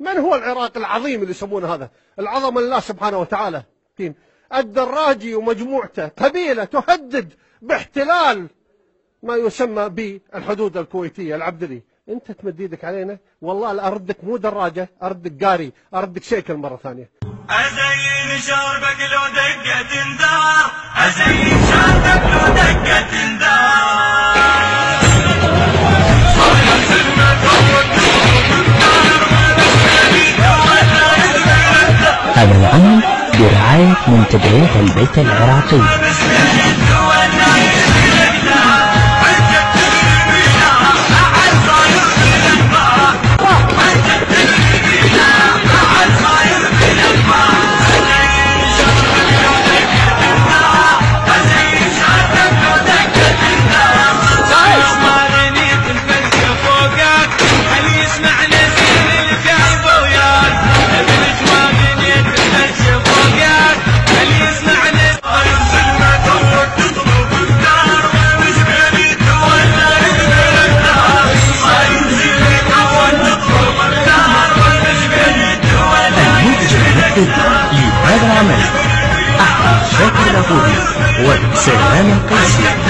من هو العراق العظيم اللي يسمونه هذا؟ العظمة لله سبحانه وتعالى. الدراجي ومجموعته قبيلة تهدد باحتلال ما يسمى بالحدود الكويتية العبدلي. انت تمد يدك علينا والله لا اردك مو دراجة، اردك قاري، اردك شيكل مرة ثانية. ازين شربك لو دقة انذار، ازين شربك لو دقة انذار. هذا العمل برعاية منتديات البيت العراقي. لهذا العمل أحمد شاكر العبودي وسلمان القيسي.